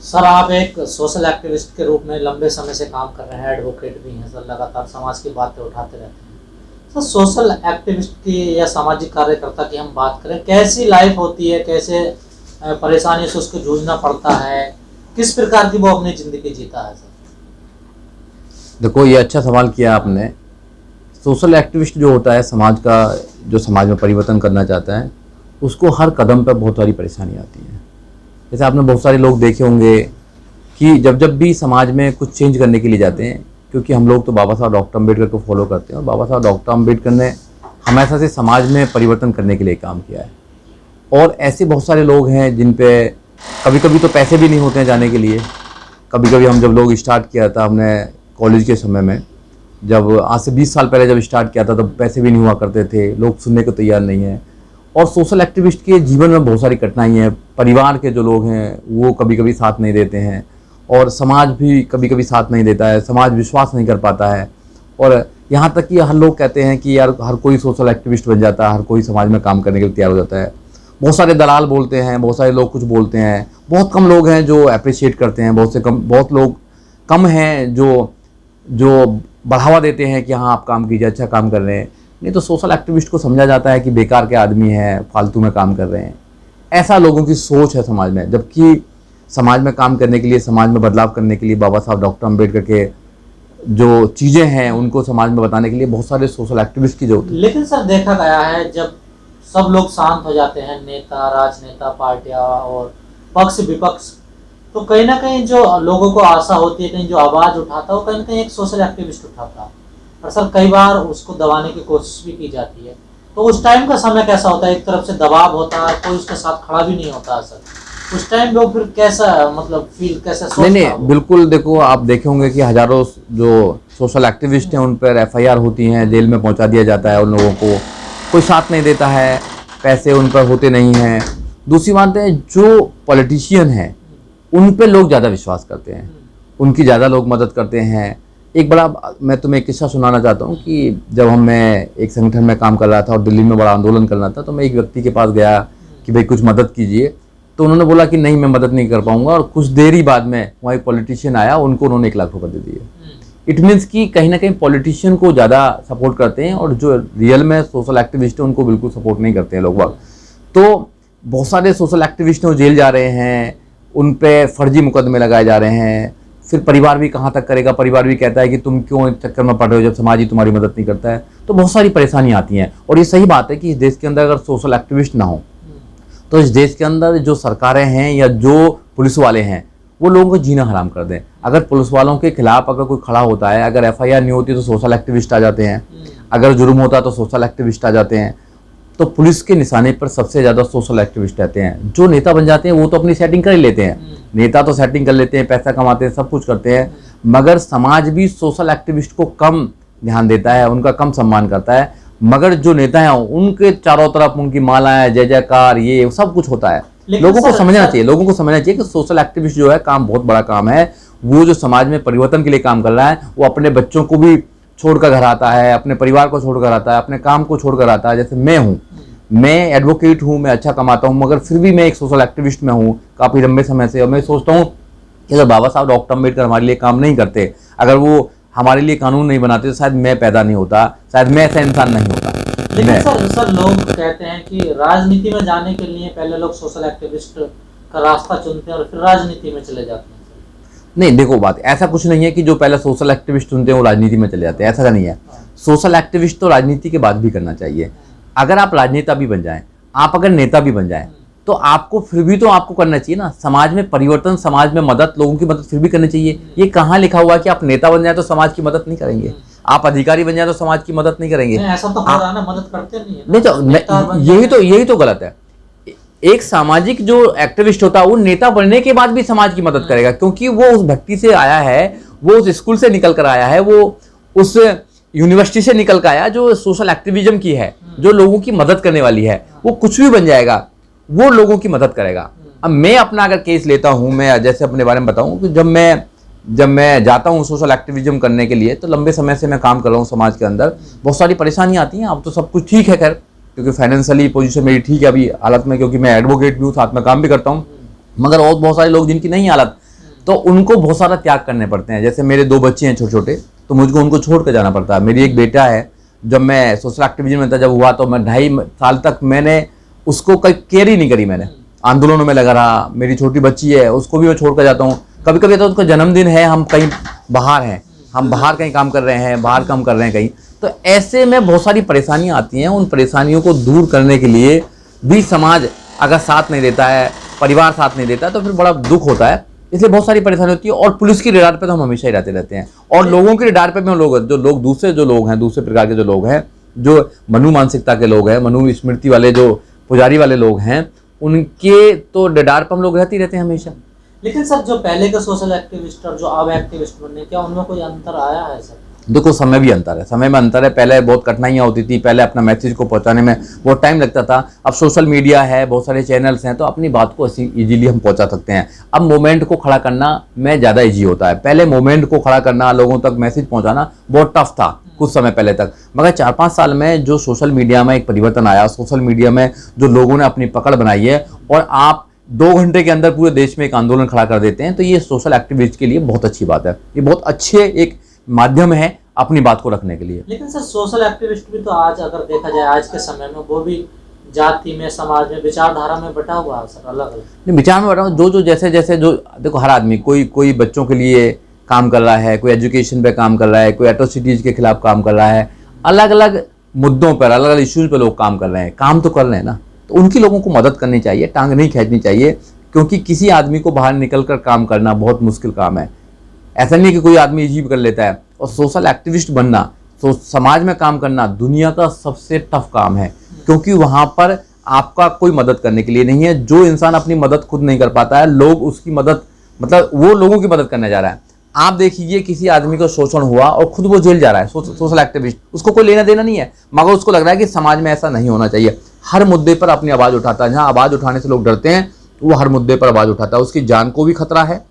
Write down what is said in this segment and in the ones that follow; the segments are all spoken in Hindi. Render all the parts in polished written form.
सर, आप एक सोशल एक्टिविस्ट के रूप में लंबे समय से काम कर रहे हैं, एडवोकेट भी हैं सर, लगातार समाज की बातें उठाते रहते हैं सर। सोशल एक्टिविस्ट की या सामाजिक कार्यकर्ता की हम बात करें, कैसी लाइफ होती है, कैसे परेशानी से उसको जूझना पड़ता है, किस प्रकार की वो अपनी ज़िंदगी जीता है सर? देखो, ये अच्छा सवाल किया आपने। सोशल एक्टिविस्ट जो होता है, समाज का जो समाज में परिवर्तन करना चाहता है, उसको हर कदम पर बहुत सारी परेशानी आती है। जैसे आपने बहुत सारे लोग देखे होंगे कि जब भी समाज में कुछ चेंज करने के लिए जाते हैं, क्योंकि हम लोग तो बाबा साहब डॉक्टर अम्बेडकर को फॉलो करते हैं और बाबा साहब डॉक्टर अम्बेडकर ने हमेशा से समाज में परिवर्तन करने के लिए काम किया है। और ऐसे बहुत सारे लोग हैं जिन पे कभी कभी तो पैसे भी नहीं होते हैं जाने के लिए। कभी कभी हम जब लोग स्टार्ट किया था, हमने कॉलेज के समय में, जब आज से 20 साल पहले जब स्टार्ट किया था, तब पैसे भी नहीं हुआ करते थे, लोग सुनने को तैयार नहीं है। और सोशल एक्टिविस्ट के जीवन में बहुत सारी कठिनाई हैं। परिवार के जो लोग हैं वो कभी कभी साथ नहीं देते हैं, और समाज भी कभी कभी साथ नहीं देता है, समाज विश्वास नहीं कर पाता है। और यहाँ तक कि हर लोग कहते हैं कि यार हर कोई सोशल एक्टिविस्ट बन जाता है, हर कोई समाज में काम करने के लिए तैयार हो जाता है। बहुत सारे दलाल बोलते हैं, बहुत सारे लोग कुछ बोलते हैं, बहुत कम लोग हैं जो अप्रिशिएट करते हैं, बहुत लोग कम हैं जो बढ़ावा देते हैं कि हाँ आप काम कीजिए, अच्छा काम कर रहे हैं। नहीं तो सोशल एक्टिविस्ट को समझा जाता है कि बेकार के आदमी हैं, फालतू में काम कर रहे हैं। ऐसा लोगों की सोच है समाज में। जबकि समाज में काम करने के लिए, समाज में बदलाव करने के लिए बाबा साहब डॉक्टर अम्बेडकर के जो चीज़ें हैं उनको समाज में बताने के लिए बहुत सारे सोशल एक्टिविस्ट की जरूरत है। लेकिन सर, देखा गया है जब सब लोग शांत हो जाते हैं, नेता, राजनेता, पार्टियां और पक्ष विपक्ष, तो कहीं ना कहीं जो लोगों को आशा होती है, कहीं जो आवाज़ उठाता है वो कहीं ना कहीं एक सोशल एक्टिविस्ट उठाता है। और सर, कई बार उसको दबाने की कोशिश भी की जाती है। तो उस टाइम का समय कैसा होता है? एक तरफ से दबाव होता है, कोई उसके साथ खड़ा भी नहीं होता है सर। उस टाइम लोग फिर कैसा मतलब फील, कैसे सोचता है? नहीं, बिल्कुल। देखो, आप देखे होंगे कि हजारों जो सोशल एक्टिविस्ट हैं उन पर FIR होती हैं, जेल में पहुंचा दिया जाता है। उन लोगों को कोई साथ नहीं देता है, पैसे उन पर होते नहीं हैं। दूसरी बात है, जो पॉलिटिशियन हैं उन पे लोग ज़्यादा विश्वास करते हैं, उनकी ज़्यादा लोग मदद करते हैं। एक बड़ा, मैं तुम्हें एक किस्सा सुनाना चाहता हूँ कि जब मैं एक संगठन में काम कर रहा था और दिल्ली में बड़ा आंदोलन करना था, तो मैं एक व्यक्ति के पास गया कि भाई कुछ मदद कीजिए। तो उन्होंने बोला कि नहीं, मैं मदद नहीं कर पाऊंगा। और कुछ देर ही बाद में वहाँ एक पॉलिटिशियन आया, उनको उन्होंने 1 लाख रुपये दे दिए। इट मीन्स कि कहीं ना कहीं पॉलिटिशियन को ज़्यादा सपोर्ट करते हैं, और जो रियल में सोशल एक्टिविस्ट हैं उनको बिल्कुल सपोर्ट नहीं करते हैं लोग बाग। तो बहुत सारे सोशल एक्टिविस्ट हैं वो जेल जा रहे हैं, उन पे फर्जी मुकदमे लगाए जा रहे हैं। फिर परिवार भी कहाँ तक करेगा, परिवार भी कहता है कि तुम क्यों इस चक्कर में पड़ रहे हो जब समाज ही तुम्हारी मदद नहीं करता है। तो बहुत सारी परेशानी आती हैं। और ये सही बात है कि इस देश के अंदर अगर सोशल एक्टिविस्ट ना हो तो इस देश के अंदर जो सरकारें हैं या जो पुलिस वाले हैं वो लोगों को जीना हराम कर दें। अगर पुलिस वालों के खिलाफ अगर कोई खड़ा होता है, अगर FIR नहीं होती तो सोशल एक्टिविस्ट आ जाते हैं, अगर जुर्म होता तो सोशल एक्टिविस्ट आ जाते हैं। तो पुलिस के निशाने पर सबसे ज़्यादा सोशल एक्टिविस्ट रहते हैं। जो नेता बन जाते हैं वो तो अपनी सेटिंग कर ही लेते हैं, नेता तो सेटिंग कर लेते हैं, पैसा कमाते हैं, सब कुछ करते हैं, मगर समाज भी सोशल एक्टिविस्ट को कम ध्यान देता है, उनका कम सम्मान करता है। मगर जो नेता हैं उनके चारों तरफ उनकी मालाएं, जय जयकार, ये सब कुछ होता है। लोगों को समझना चाहिए कि सोशल एक्टिविस्ट जो है काम बहुत बड़ा काम है। वो जो समाज में परिवर्तन के लिए काम कर रहा है, वो अपने बच्चों को भी छोड़कर घर आता है, अपने परिवार को छोड़कर आता है, अपने काम को छोड़कर आता है। जैसे मैं हूँ, मैं एडवोकेट हूँ, मैं अच्छा कमाता हूँ, मगर फिर भी मैं एक सोशल एक्टिविस्ट में हूँ काफ़ी लंबे समय से। और मैं सोचता हूँ कि अगर बाबा साहब डॉक्टर अम्बेडकर हमारे लिए काम नहीं करते, अगर वो हमारे लिए कानून नहीं बनाते, तो शायद मैं पैदा नहीं होता, शायद मैं ऐसा इंसान नहीं होता। लेकिन सर लोग कहते हैं कि राजनीति में जाने के लिए पहले लोग सोशल एक्टिविस्ट का रास्ता चुनते हैं और फिर राजनीति में चले जाते हैं। नहीं, देखो, बात ऐसा कुछ नहीं है कि जो पहले सोशल एक्टिविस्ट चुनते हैं वो राजनीति में चले जाते हैं, ऐसा नहीं है। सोशल एक्टिविस्ट तो राजनीति के बाद भी करना चाहिए। अगर आप राजनेता भी बन जाएं, आप अगर नेता भी बन जाएं, तो आपको फिर भी तो आपको करना चाहिए ना समाज में परिवर्तन, समाज में मदद, लोगों की मदद फिर भी करनी चाहिए। ये कहाँ लिखा हुआ है कि आप नेता बन जाए तो समाज की मदद नहीं करेंगे, आप अधिकारी बन जाए तो समाज की मदद नहीं करेंगे? ऐसा तो हो रहा है ना, मदद करते नहीं है। नहीं तो यही तो गलत है। एक सामाजिक जो एक्टिविस्ट होता है वो नेता बनने के बाद भी समाज की मदद करेगा, क्योंकि वो उस भक्ति से आया है, वो उस स्कूल से निकल कर आया है, वो उस यूनिवर्सिटी से निकल कर आया जो सोशल एक्टिविज्म की है, जो लोगों की मदद करने वाली है। वो कुछ भी बन जाएगा, वो लोगों की मदद करेगा। अब मैं अपना अगर केस लेता हूँ, मैं जैसे अपने बारे में बताऊँ कि जब मैं जाता हूँ सोशल एक्टिविज्म करने के लिए, तो लंबे समय से मैं काम कर रहा हूँ समाज के अंदर। बहुत सारी परेशानी आती हैं। अब तो सब कुछ ठीक है खैर, क्योंकि फाइनेंशियली पोजीशन मेरी ठीक है अभी हालत में, क्योंकि मैं एडवोकेट भी हूँ, साथ में काम भी करता हूँ। मगर और बहुत सारे लोग जिनकी नहीं हालत, तो उनको बहुत सारा त्याग करने पड़ते हैं। जैसे मेरे 2 बच्चे हैं छोटे छोटे, तो मुझको उनको छोड़ कर जाना पड़ता है। मेरी एक बेटा है, जब मैं सोशल एक्टिविज्म में था, जब हुआ तो मैं 2.5 साल तक मैंने उसको कहीं केयर ही नहीं करी, मैंने आंदोलनों में लगा रहा। मेरी छोटी बच्ची है, उसको भी मैं छोड़ कर जाता हूँ। कभी कभी तो उसका जन्मदिन है, हम कहीं बाहर हैं, हम बाहर कहीं काम कर रहे हैं, बाहर काम कर रहे हैं कहीं, तो ऐसे में बहुत सारी परेशानियाँ आती हैं। उन परेशानियों को दूर करने के लिए भी समाज अगर साथ नहीं देता है, परिवार साथ नहीं देता है, तो फिर बड़ा दुख होता है। इसलिए बहुत सारी परेशानी होती है। और पुलिस की रडार पे तो हम हमेशा ही रहते हैं, और लोगों की रडार पे भी हम लोग, जो लोग दूसरे जो लोग हैं, दूसरे प्रकार के जो लोग हैं, जो मनु मानसिकता के लोग हैं, मनु स्मृति वाले, जो पुजारी वाले लोग हैं, उनके तो रडार पर हम लोग रहते ही रहते हैं हमेशा। लेकिन सर, जो पहले के सोशल एक्टिविस्ट और जो अब एक्टिविस्ट बने, क्या उनमें कोई अंतर आया है सर? देखो, समय भी अंतर है, समय में अंतर है। पहले बहुत कठिनाइयाँ होती थी, पहले अपना मैसेज को पहुंचाने में बहुत टाइम लगता था। अब सोशल मीडिया है, बहुत सारे चैनल्स हैं, तो अपनी बात को इजीली हम पहुंचा सकते हैं। अब मोमेंट को खड़ा करना में ज़्यादा ईजी होता है। पहले मोमेंट को खड़ा करना, लोगों तक मैसेज पहुँचाना बहुत टफ था कुछ समय पहले तक। मगर 4-5 साल में जो सोशल मीडिया में एक परिवर्तन आया, सोशल मीडिया में जो लोगों ने अपनी पकड़ बनाई है, और आप 2 घंटे के अंदर पूरे देश में एक आंदोलन खड़ा कर देते हैं, तो ये सोशल एक्टिविस्ट के लिए बहुत अच्छी बात है। ये बहुत अच्छे एक माध्यम है अपनी बात को रखने के लिए। लेकिन सर, सोशल एक्टिविस्ट भी तो आज अगर देखा जाए, आज के समय में वो भी जाति में, समाज में, विचारधारा में बटा हुआ है सर, अलग अलग। नहीं, विचार में बटा हुआ, जो जैसे जो देखो, हर आदमी कोई बच्चों के लिए काम कर रहा है, कोई एजुकेशन पे काम कर रहा है, कोई एट्रोसिटीज के खिलाफ काम कर रहा है। अलग अलग मुद्दों पर, अलग अलग इश्यूज पर लोग काम कर रहे हैं, काम तो कर रहे हैं ना, तो उनकी लोगों को मदद करनी चाहिए, टांग नहीं खींचनी चाहिए। क्योंकि किसी आदमी को बाहर निकल कर काम करना बहुत मुश्किल काम है। ऐसा नहीं है कि कोई आदमी इजी कर लेता है। और सोशल एक्टिविस्ट बनना, तो समाज में काम करना दुनिया का सबसे टफ काम है, क्योंकि वहाँ पर आपका कोई मदद करने के लिए नहीं है। जो इंसान अपनी मदद खुद नहीं कर पाता है, लोग उसकी मदद, मतलब वो लोगों की मदद करने जा रहा है। आप देखिए, किसी आदमी को शोषण हुआ और खुद वो जेल जा रहा है, सोशल एक्टिविस्ट, उसको कोई लेना देना नहीं है, मगर उसको लग रहा है कि समाज में ऐसा नहीं होना चाहिए। हर मुद्दे पर अपनी आवाज़ उठाता है। जहाँ आवाज़ उठाने से लोग डरते हैं, वो हर मुद्दे पर आवाज़ उठाता है। उसकी जान को भी खतरा है,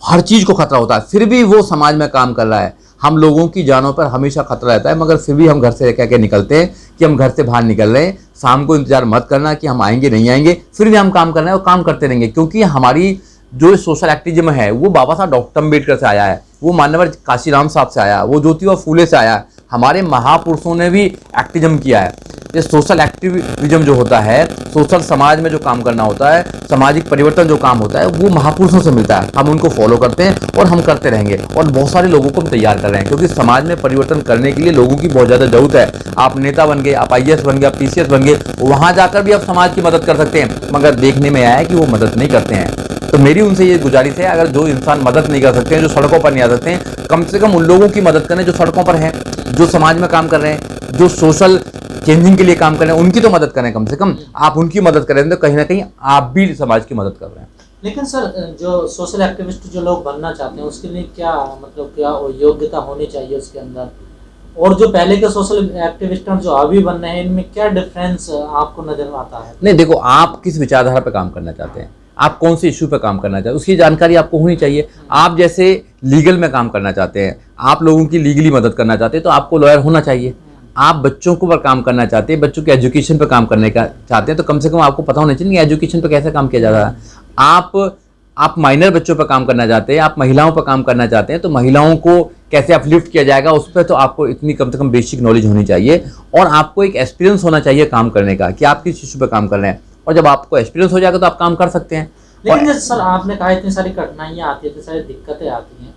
हर चीज़ को खतरा होता है, फिर भी वो समाज में काम कर रहा है। हम लोगों की जानों पर हमेशा खतरा रहता है, मगर फिर भी हम घर से कह के निकलते हैं कि हम घर से बाहर निकल रहे हैं। शाम को इंतजार मत करना कि हम आएंगे नहीं आएंगे, फिर भी हम काम कर रहे हैं और काम करते रहेंगे। क्योंकि हमारी जो सोशल एक्टिविज्म है, वो बाबा साहब डॉक्टर अम्बेडकर से आया है, वो मान्यवर काशीराम साहब से आया, वो ज्योतिबा फूले से आया है। हमारे महापुरुषों ने भी एक्टिविज्म किया है। ये सोशल एक्टिविज्म जो होता है, सोशल समाज में जो काम करना होता है, सामाजिक परिवर्तन जो काम होता है, वो महापुरुषों से मिलता है। हम उनको फॉलो करते हैं और हम करते रहेंगे, और बहुत सारे लोगों को हम तैयार कर रहे हैं। क्योंकि समाज में परिवर्तन करने के लिए लोगों की बहुत ज़्यादा जरूरत है। आप नेता बन गए, आप IAS बन गए, आप PCS बन गए, वहाँ जाकर भी आप समाज की मदद कर सकते हैं, मगर देखने में आया है कि वो मदद नहीं करते हैं। तो मेरी उनसे ये गुजारिश है, अगर जो इंसान मदद नहीं कर सकते हैं, जो सड़कों पर नहीं आ सकते हैं, कम से कम उन लोगों की मदद करें जो सड़कों पर हैं, जो समाज में काम कर रहे हैं, जो सोशल चेंजिंग के लिए काम कर रहे हैं, उनकी तो मदद करें। कम से कम आप उनकी मदद करें, तो कहीं ना कहीं आप भी समाज की मदद कर रहे हैं। लेकिन सर, जो सोशल एक्टिविस्ट जो लोग बनना चाहते हैं, उसके लिए क्या, मतलब क्या योग्यता होनी चाहिए उसके अंदर, और जो पहले के सोशल एक्टिविस्ट जो अभी बन रहे हैं, इनमें क्या डिफरेंस आपको नजर आता है? नहीं, देखो, आप किस विचारधारा पर काम करना चाहते हैं, आप कौन से इशू पर काम करना चाहते हैं, उसकी जानकारी आपको होनी चाहिए। आप जैसे लीगल में काम करना चाहते हैं, आप लोगों की लीगली मदद करना चाहते हैं, तो आपको लॉयर होना चाहिए। आप बच्चों को पर काम करना चाहते हैं, बच्चों के एजुकेशन पर काम करने का चाहते हैं, तो कम से कम आपको पता होना चाहिए कि एजुकेशन पर कैसे काम किया जा रहा है। आप माइनर बच्चों पर काम करना चाहते हैं, आप महिलाओं पर काम करना चाहते हैं, तो महिलाओं को कैसे अपलिफ्ट किया जाएगा, उस पर तो आपको इतनी कम से कम बेसिक नॉलेज होनी चाहिए। और आपको एक एक्सपीरियंस होना चाहिए काम करने का, कि आप किस इशू पर काम कर रहे हैं। और जब आपको एक्सपीरियंस हो जाएगा तो आप काम कर सकते हैं। लेकिन जैसे सर आपने कहा, इतनी सारी कठिनाइयाँ आती है, इतनी सारी दिक्कतें आती हैं,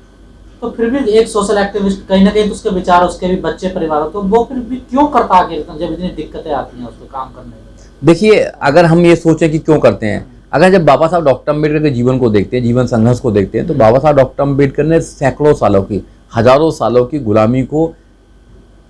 तो फिर भी एक सोशल एक्टिविस्ट कहीं ना कहीं तो उसके विचार, उसके भी बच्चे, परिवार, तो वो फिर भी क्यों करता है जब इतनी दिक्कतें आती हैं उसको काम करने में? देखिए, अगर हम ये सोचें कि क्यों करते हैं, अगर जब बाबा साहब डॉक्टर अम्बेडकर के जीवन को देखते हैं, जीवन संघर्ष को देखते हैं, तो बाबा साहब डॉक्टर अम्बेडकर ने सैकड़ों सालों की, हजारों सालों की गुलामी को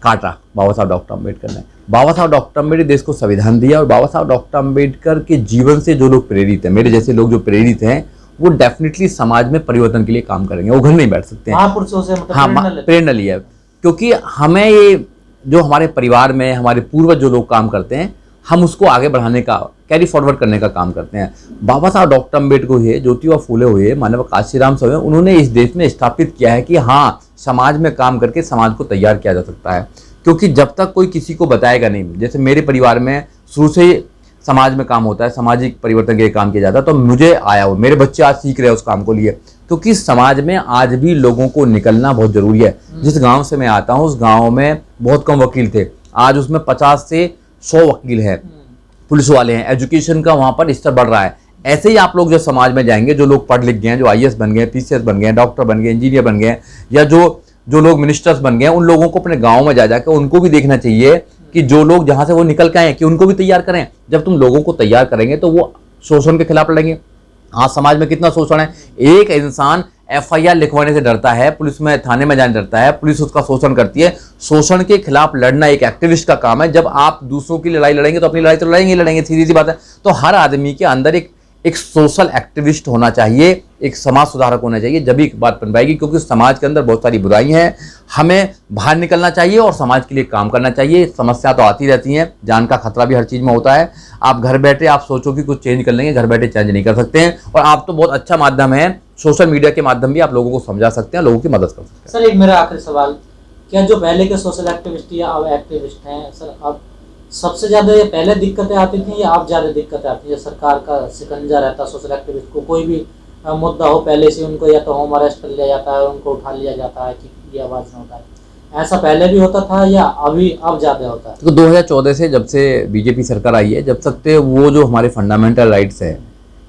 काटा। बाबा साहब डॉक्टर अम्बेडकर ने, बाबा साहब डॉक्टर अम्बेडकर देश को संविधान दिया। और बाबा साहब डॉक्टर अम्बेडकर के जीवन से जो लोग प्रेरित हैं, मेरे जैसे लोग जो प्रेरित हैं, वो डेफिनेटली समाज में परिवर्तन के लिए काम करेंगे, वो घर नहीं बैठ सकते हैं। महापुरुषों से मतलब हाँ, प्रेरणा लिया। क्योंकि हमें ये जो हमारे परिवार में हमारे पूर्वज जो लोग काम करते हैं, हम उसको आगे बढ़ाने का, कैरी फॉरवर्ड करने का काम करते हैं। बाबा साहब डॉक्टर अम्बेडकर हुए, ज्योतिबा फूले हुए, मानव काशीराम से हुए, उन्होंने इस देश में स्थापित किया है कि हाँ, समाज में काम करके समाज को तैयार किया जा सकता है। क्योंकि जब तक कोई किसी को बताएगा नहीं, जैसे मेरे परिवार में शुरू से समाज में काम होता है, सामाजिक परिवर्तन के लिए काम किया जाता है। तो मुझे आया वो, मेरे बच्चे आज सीख रहे हैं उस काम को लिए, क्योंकि समाज में आज भी लोगों को निकलना बहुत जरूरी है। जिस गांव से मैं आता हूं उस गांव में बहुत कम वकील थे, आज उसमें 50 से 100 वकील हैं, पुलिस वाले हैं, एजुकेशन का वहां पर स्तर बढ़ रहा है। ऐसे ही आप लोग जो समाज में जाएंगे, जो लोग पढ़ लिख गए हैं, जो IAS बन गए, PCS बन गए, डॉक्टर बन गए, इंजीनियर बन गए, या जो लोग मिनिस्टर्स बन गए, उन लोगों को अपने गाँव में जा जाकर उनको भी देखना चाहिए कि जो लोग जहां से वो निकल के आए कि उनको भी तैयार करें। जब तुम लोगों को तैयार करेंगे तो वो शोषण के खिलाफ लड़ेंगे। आज समाज में कितना शोषण है, एक इंसान FIR लिखवाने से डरता है, पुलिस में थाने में जाने डरता है, पुलिस उसका शोषण करती है। शोषण के खिलाफ लड़ना एक एक्टिविस्ट का काम है। जब आप दूसरों की लड़ाई लड़ेंगे तो अपनी लड़ाई तो लड़ेंगे, सीधी सी बात है। तो हर आदमी के अंदर एक सोशल एक्टिविस्ट होना चाहिए, एक समाज सुधारक होना चाहिए, जब भी बात बन पाएगी। क्योंकि समाज के अंदर बहुत सारी बुराई हैं, हमें बाहर निकलना चाहिए और समाज के लिए काम करना चाहिए। समस्या तो आती रहती हैं, जान का खतरा भी हर चीज़ में होता है। आप घर बैठे आप सोचो कि कुछ चेंज कर लेंगे, घर बैठे चेंज नहीं कर सकते हैं। और आप तो बहुत अच्छा माध्यम है, सोशल मीडिया के माध्यम भी आप लोगों को समझा सकते हैं, लोगों की मदद कर सकते हैं। सर एक मेरा आखिरी सवाल, क्या जो पहले के सोशल एक्टिविस्ट या अब एक्टिविस्ट हैं सर, अब सबसे ज़्यादा ये पहले दिक्कतें आती थी या अब ज़्यादा दिक्कतें आती हैं? सरकार का शिकंजा रहता सोशल एक्टिविस्ट को, कोई भी मुद्दा हो पहले से उनको या तो होम अरेस्ट कर लिया जाता है, उनको उठा लिया जाता है कि ये आवाज़ ना उठाए। ऐसा पहले भी होता था या अभी अब ज़्यादा होता है? तो 2014 से जब से BJP सरकार आई है, जब तक वो जो हमारे फंडामेंटल राइट्स है,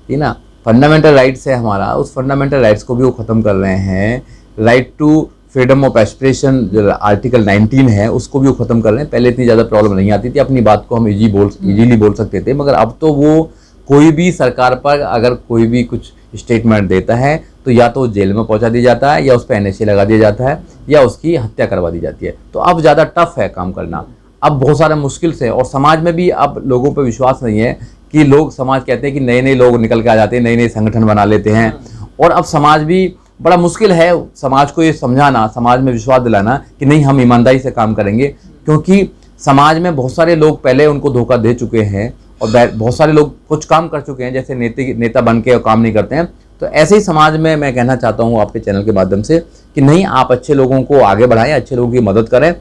ठीक ना, फंडामेंटल राइट्स है हमारा, उस फंडामेंटल राइट्स को भी वो ख़त्म कर रहे हैं। Right to freedom of expression जो आर्टिकल 19 है उसको भी वो ख़त्म कर रहे हैं। पहले इतनी ज़्यादा प्रॉब्लम नहीं आती थी, अपनी बात को हम इजीली बोल सकते थे, मगर अब तो वो कोई भी सरकार पर अगर कोई भी कुछ स्टेटमेंट देता है तो या तो जेल में पहुंचा दिया जाता है, या उस पर NSA लगा दिया जाता है, या उसकी हत्या करवा दी जाती है। तो अब ज़्यादा टफ है काम करना, अब बहुत सारा मुश्किल से। और समाज में भी अब लोगों पर विश्वास नहीं है कि लोग, समाज कहते हैं कि नए नए लोग निकल के आ जाते हैं, नए नए संगठन बना लेते हैं। और अब समाज भी बड़ा मुश्किल है, समाज को ये समझाना, समाज में विश्वास दिलाना कि नहीं हम ईमानदारी से काम करेंगे। क्योंकि समाज में बहुत सारे लोग पहले उनको धोखा दे चुके हैं और बहुत सारे लोग कुछ काम कर चुके हैं, जैसे नेता बन के काम नहीं करते हैं। तो ऐसे ही समाज में मैं कहना चाहता हूँ आपके चैनल के माध्यम से कि नहीं, आप अच्छे लोगों को आगे बढ़ाएं, अच्छे लोगों की मदद करें,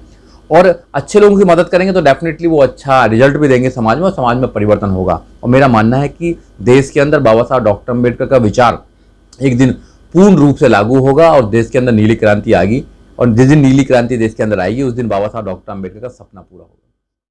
और अच्छे लोगों की मदद करेंगे तो डेफिनेटली वो अच्छा रिजल्ट भी देंगे समाज में, और समाज में परिवर्तन होगा। और मेरा मानना है कि देश के अंदर बाबा साहब डॉक्टर अम्बेडकर का विचार एक दिन पूर्ण रूप से लागू होगा और देश के अंदर नीली क्रांति आएगी। और जिस दिन नीली क्रांति देश के अंदर आएगी उस दिन बाबा साहब डॉक्टर अम्बेडकर का सपना पूरा होगा।